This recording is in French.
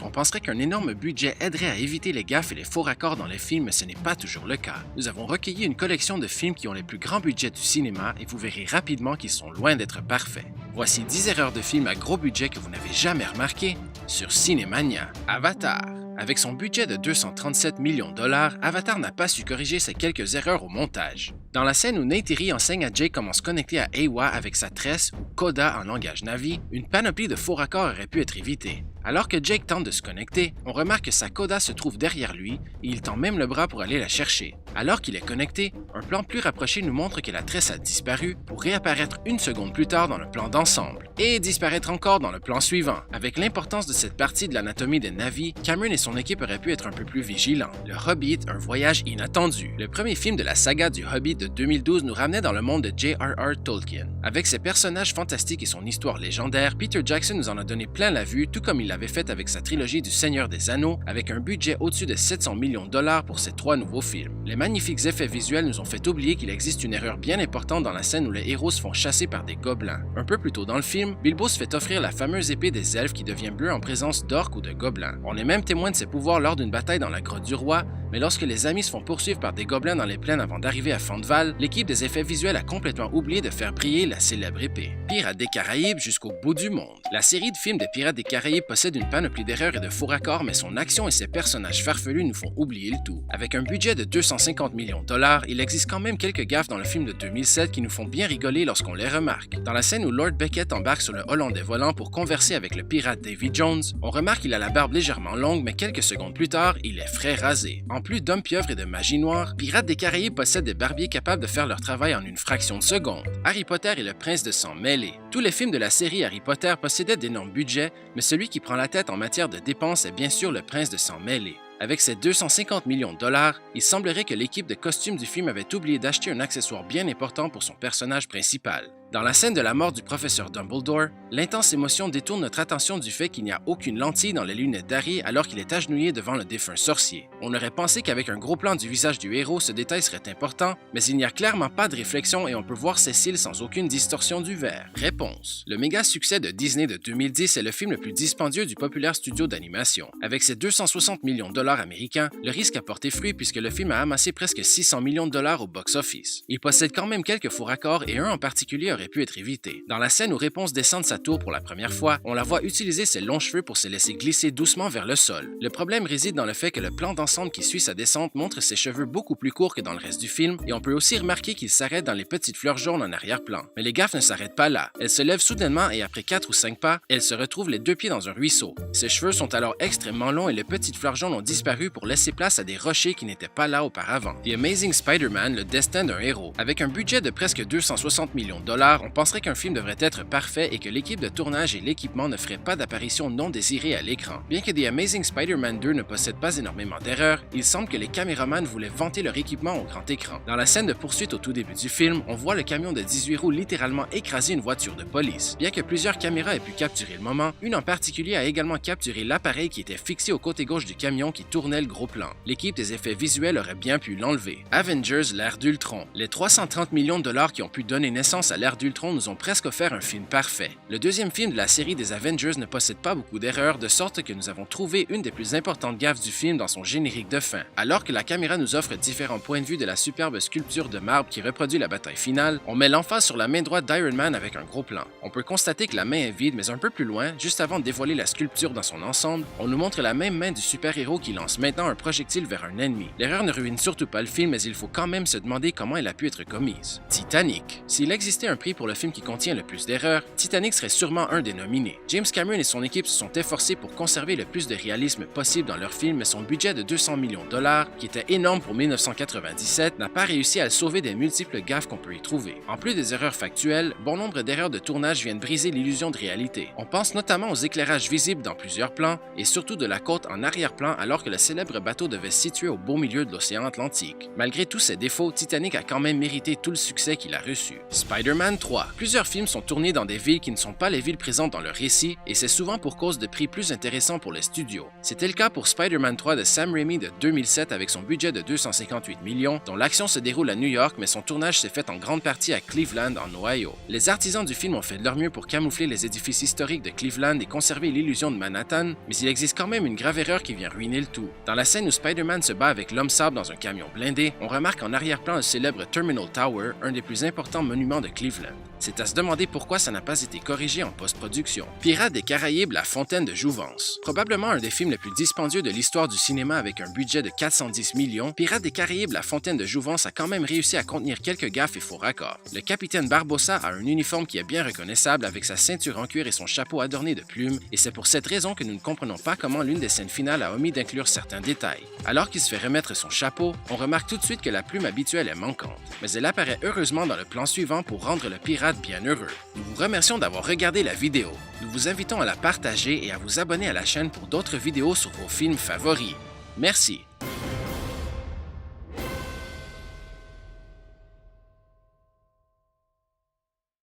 On penserait qu'un énorme budget aiderait à éviter les gaffes et les faux raccords dans les films, mais ce n'est pas toujours le cas. Nous avons recueilli une collection de films qui ont les plus grands budgets du cinéma et vous verrez rapidement qu'ils sont loin d'être parfaits. Voici 10 erreurs de films à gros budget que vous n'avez jamais remarquées sur Cinémania. Avatar. Avec son budget de 237 millions de dollars, Avatar n'a pas su corriger ses quelques erreurs au montage. Dans la scène où Neytiri enseigne à Jake comment se connecter à Eywa avec sa tresse, ou Koda en langage Na'vi, une panoplie de faux raccords aurait pu être évitée. Alors que Jake tente de se connecter, on remarque que sa Koda se trouve derrière lui et il tend même le bras pour aller la chercher. Alors qu'il est connecté, un plan plus rapproché nous montre que la tresse a disparu pour réapparaître une seconde plus tard dans le plan d'ensemble, et disparaître encore dans le plan suivant. Avec l'importance de cette partie de l'anatomie des Na'vi, Cameron et son équipe auraient pu être un peu plus vigilants. Le Hobbit, un voyage inattendu. Le premier film de la saga du Hobbit de 2012 nous ramenait dans le monde de J.R.R. Tolkien. Avec ses personnages fantastiques et son histoire légendaire, Peter Jackson nous en a donné plein la vue, tout comme il l'avait fait avec sa trilogie du Seigneur des Anneaux, avec un budget au-dessus de 700 millions de dollars pour ses 3 nouveaux films. Les magnifiques effets visuels nous ont fait oublier qu'il existe une erreur bien importante dans la scène où les héros se font chasser par des gobelins. Un peu plus tôt dans le film, Bilbo se fait offrir la fameuse épée des elfes qui devient bleue en présence d'orques ou de gobelins. On est même témoin de ses pouvoirs lors d'une bataille dans la grotte du roi, mais lorsque les amis se font poursuivre par des gobelins dans les plaines avant d'arriver à Fandval, l'équipe des effets visuels a complètement oublié de faire briller la célèbre épée. Pirates des Caraïbes jusqu'au bout du monde. La série de films des Pirates des Caraïbes possède une panoplie d'erreurs et de faux raccords, mais son action et ses personnages farfelus nous font oublier le tout. Avec un budget de 250 millions de dollars, il existe quand même quelques gaffes dans le film de 2007 qui nous font bien rigoler lorsqu'on les remarque. Dans la scène où Lord Beckett embarque sur le Hollandais volant pour converser avec le pirate Davy Jones, on remarque qu'il a la barbe légèrement longue, mais quelques secondes plus tard, il est frais rasé. En plus d'hommes pieuvres et de magie noire, Pirates des Caraïbes possède des barbiers capables de faire leur travail en une fraction de seconde. Harry Potter et le prince de sang mêlé. Tous les films de la série Harry Potter possédaient d'énormes budgets, mais celui qui prend la tête en matière de dépenses est bien sûr le prince de sang mêlé. Avec ses 250 millions de dollars, il semblerait que l'équipe de costumes du film avait oublié d'acheter un accessoire bien important pour son personnage principal. Dans la scène de la mort du professeur Dumbledore, l'intense émotion détourne notre attention du fait qu'il n'y a aucune lentille dans les lunettes d'Harry alors qu'il est agenouillé devant le défunt sorcier. On aurait pensé qu'avec un gros plan du visage du héros, ce détail serait important, mais il n'y a clairement pas de réflexion et on peut voir ses cils sans aucune distorsion du verre. Réponse. Le méga succès de Disney de 2010 est le film le plus dispendieux du populaire studio d'animation. Avec ses 260 millions de dollars américains, le risque a porté fruit puisque le film a amassé presque 600 millions de dollars au box-office. Il possède quand même quelques faux raccords et un en particulier aurait pu être évité. Dans la scène où Réponse descend de sa tour pour la première fois, on la voit utiliser ses longs cheveux pour se laisser glisser doucement vers le sol. Le problème réside dans le fait que le plan d'ensemble qui suit sa descente montre ses cheveux beaucoup plus courts que dans le reste du film, et on peut aussi remarquer qu'il s'arrête dans les petites fleurs jaunes en arrière-plan. Mais les gaffes ne s'arrêtent pas là. Elle se lève soudainement et après 4 ou 5 pas, elle se retrouve les deux pieds dans un ruisseau. Ses cheveux sont alors extrêmement longs et les petites fleurs jaunes ont disparu pour laisser place à des rochers qui n'étaient pas là auparavant. The Amazing Spider-Man, le destin d'un héros. Avec un budget de presque 260 millions de dollars, on penserait qu'un film devrait être parfait et que l'équipe de tournage et l'équipement ne feraient pas d'apparition non désirée à l'écran. Bien que The Amazing Spider-Man 2 ne possède pas énormément d'erreurs, il semble que les caméramans voulaient vanter leur équipement au grand écran. Dans la scène de poursuite au tout début du film, on voit le camion de 18 roues littéralement écraser une voiture de police. Bien que plusieurs caméras aient pu capturer le moment, une en particulier a également capturé l'appareil qui était fixé au côté gauche du camion qui tournait le gros plan. L'équipe des effets visuels aurait bien pu l'enlever. Avengers, l'ère d'Ultron. Les 330 millions de dollars qui ont pu donner naissance à l'ère d'Ultron nous ont presque offert un film parfait. Le deuxième film de la série des Avengers ne possède pas beaucoup d'erreurs, de sorte que nous avons trouvé une des plus importantes gaffes du film dans son générique de fin. Alors que la caméra nous offre différents points de vue de la superbe sculpture de marbre qui reproduit la bataille finale, on met l'emphase sur la main droite d'Iron Man avec un gros plan. On peut constater que la main est vide, mais un peu plus loin, juste avant de dévoiler la sculpture dans son ensemble, on nous montre la même main du super-héros qui lance maintenant un projectile vers un ennemi. L'erreur ne ruine surtout pas le film, mais il faut quand même se demander comment elle a pu être commise. Titanic. S'il existait un prix pour le film qui contient le plus d'erreurs, Titanic serait sûrement un des nominés. James Cameron et son équipe se sont efforcés pour conserver le plus de réalisme possible dans leur film, mais son budget de 200 millions de dollars, qui était énorme pour 1997, n'a pas réussi à le sauver des multiples gaffes qu'on peut y trouver. En plus des erreurs factuelles, bon nombre d'erreurs de tournage viennent briser l'illusion de réalité. On pense notamment aux éclairages visibles dans plusieurs plans, et surtout de la côte en arrière-plan alors que le célèbre bateau devait se situer au beau milieu de l'océan Atlantique. Malgré tous ces défauts, Titanic a quand même mérité tout le succès qu'il a reçu. Spider-Man 3. Plusieurs films sont tournés dans des villes qui ne sont pas les villes présentes dans le récit, et c'est souvent pour cause de prix plus intéressants pour les studios. C'était le cas pour Spider-Man 3 de Sam Raimi de 2007 avec son budget de 258 millions, dont l'action se déroule à New York, mais son tournage s'est fait en grande partie à Cleveland, en Ohio. Les artisans du film ont fait de leur mieux pour camoufler les édifices historiques de Cleveland et conserver l'illusion de Manhattan, mais il existe quand même une grave erreur qui vient ruiner le tout. Dans la scène où Spider-Man se bat avec l'homme-sable dans un camion blindé, on remarque en arrière-plan le célèbre Terminal Tower, un des plus importants monuments de Cleveland. C'est à se demander pourquoi ça n'a pas été corrigé en post-production. Pirates des Caraïbes, La Fontaine de Jouvence. Probablement un des films les plus dispendieux de l'histoire du cinéma avec un budget de 410 millions, Pirates des Caraïbes, La Fontaine de Jouvence a quand même réussi à contenir quelques gaffes et faux raccords. Le capitaine Barbossa a un uniforme qui est bien reconnaissable avec sa ceinture en cuir et son chapeau adorné de plumes, et c'est pour cette raison que nous ne comprenons pas comment l'une des scènes finales a omis d'inclure certains détails. Alors qu'il se fait remettre son chapeau, on remarque tout de suite que la plume habituelle est manquante, mais elle apparaît heureusement dans le plan suivant pour rendre le pirate bien heureux. Nous vous remercions d'avoir regardé la vidéo. Nous vous invitons à la partager et à vous abonner à la chaîne pour d'autres vidéos sur vos films favoris. Merci.